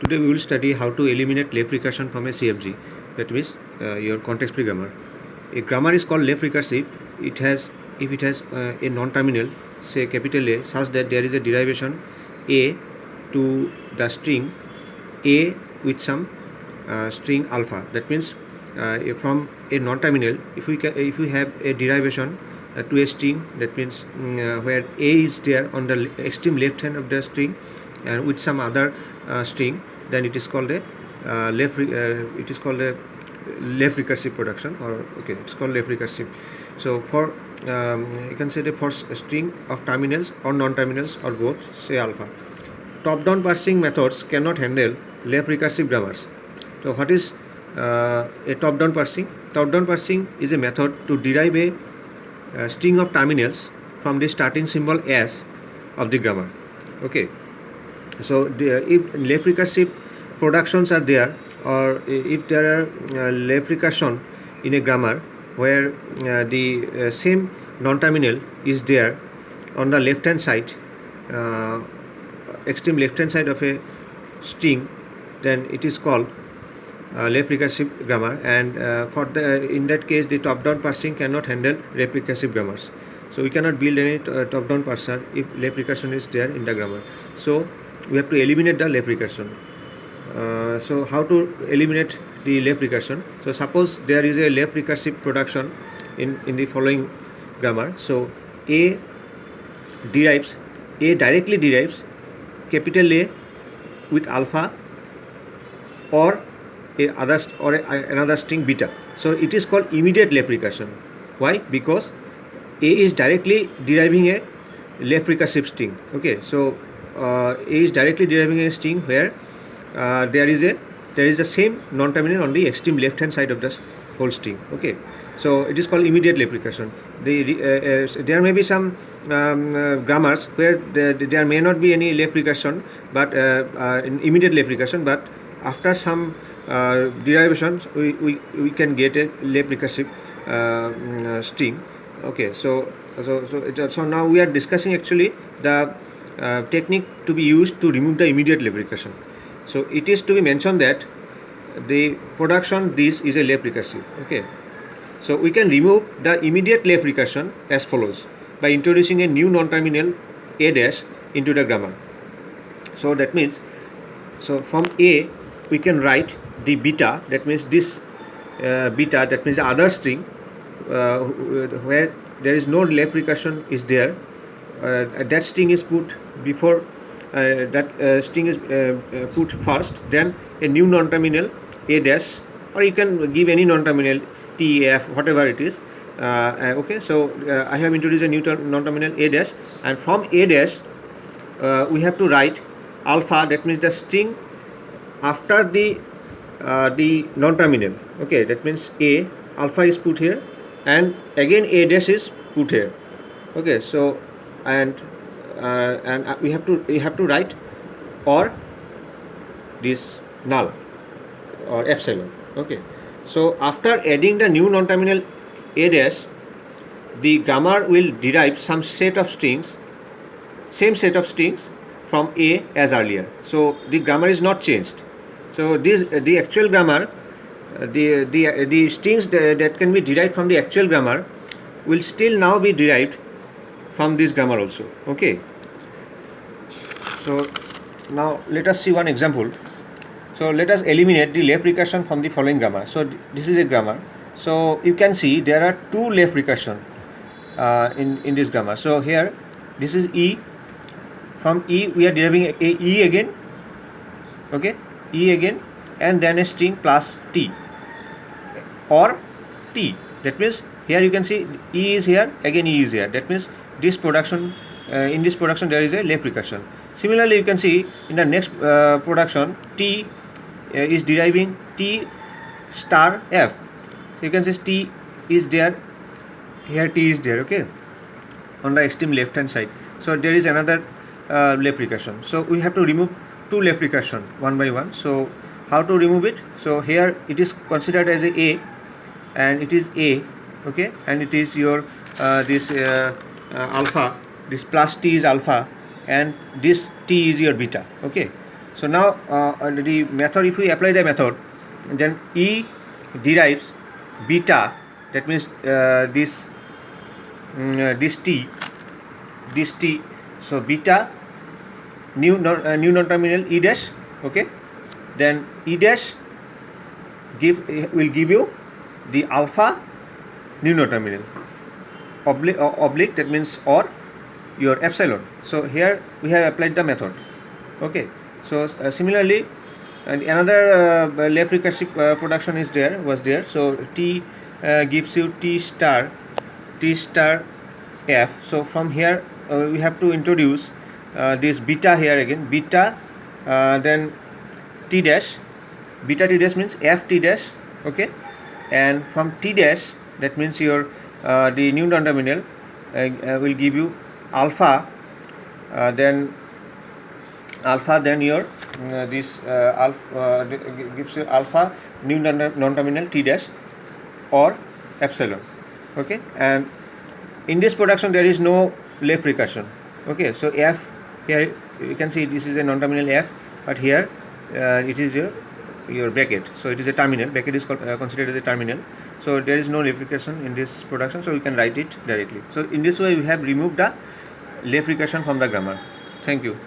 Today we will study how to eliminate left recursion from a CFG, that means your context free grammar. A grammar is called left recursive if it has a non-terminal, say capital A, such that there is a derivation A to the string A with some string alpha. That means from a non-terminal, if we have a derivation to a string, that means where A is there on the extreme left hand of the string and with some other string, then it is called a left recursive production, or okay, it's called left recursive. So for you can say that for a string of terminals or non-terminals or both, say alpha. Top-down parsing methods cannot handle left recursive grammars. So what is a top-down parsing? Top-down parsing is a method to derive a string of terminals from the starting symbol S of the grammar. Okay. So if left recursive productions are there, or if there are left recursion in a grammar where the same non-terminal is there on the left hand side, extreme left hand side of a string, then it is called left recursive grammar, and in that case the top down parsing cannot handle left recursive grammars. So we cannot build any top down parser if left recursion is there in the grammar. So we have to eliminate the left recursion. So how to eliminate the left recursion? So suppose there is a left recursive production in the following grammar. So A directly derives capital A with alpha or another string beta. So it is called immediate left recursion. Why? Because A is directly deriving a left recursive string. Okay, so A is directly deriving a string where there is the same non-terminal on the extreme left hand side of the whole string. Okay, so it is called immediate left recursion. There may be some grammars where there may not be any left recursion, but immediate left recursion, but after some derivations we can get a left recursive string. Okay, so now we are discussing actually the technique to be used to remove the immediate left recursion. So it is to be mentioned that the production this is a left recursive. Okay, so we can remove the immediate left recursion as follows: by introducing a new non-terminal A dash into the grammar. So that means, so from A we can write the beta, that means this beta, that means the other string where there is no left recursion is there. That string is put before string is put first, then a new non-terminal A dash, or you can give any non-terminal T, F, whatever it is. Okay, so I have introduced a new non-terminal A dash, and from A dash we have to write alpha, that means the string after the non-terminal. Okay, that means A alpha is put here, and again A dash is put here. Okay, so and we have to write or this null or epsilon. Okay, so after adding the new non-terminal A dash, the grammar will derive some set of strings, same set of strings from A as earlier. So the grammar is not changed. So the actual grammar, the strings that can be derived from the actual grammar will still now be derived from this grammar also. Okay, so now let us see one example. So let us eliminate the left recursion from the following grammar. So this is a grammar. So you can see there are two left recursion in this grammar. So here this is E. From E we are deriving a E again. Okay, E again, and then a string plus T or T. That means here you can see E is here, again E is here. That means this production in this production there is a left recursion. Similarly, you can see in the next production T is deriving T star F. So you can see T is there, here T is there. Okay, on the extreme left hand side. So there is another left recursion. So we have to remove two left recursion one by one. So how to remove it? So here it is considered as a and it is A. Okay, and it is your this alpha, this plus T is alpha, and this T is your beta. Okay, So now the method, if we apply the method, then E derives beta, that means this T, so beta new non-terminal E dash, okay, then E dash will give you the alpha new non-terminal, oblique, that means or your epsilon. So here we have applied the method, okay. So similarly, and another left recursive production was there. So T gives you T star F. So from here we have to introduce this beta here again, beta, then T dash, beta T dash means F T dash, okay, and from T dash, that means your the new non-terminal will give you alpha, then your this alpha gives you alpha new non-terminal T dash or epsilon, okay. And in this production there is no left recursion, okay. So F, here you can see this is a non-terminal F, but here it is your bracket, so it is a terminal. Bracket is considered as a terminal, so there is no left recursion in this production, so we can write it directly. So in this way we have removed the left recursion from the grammar. Thank you.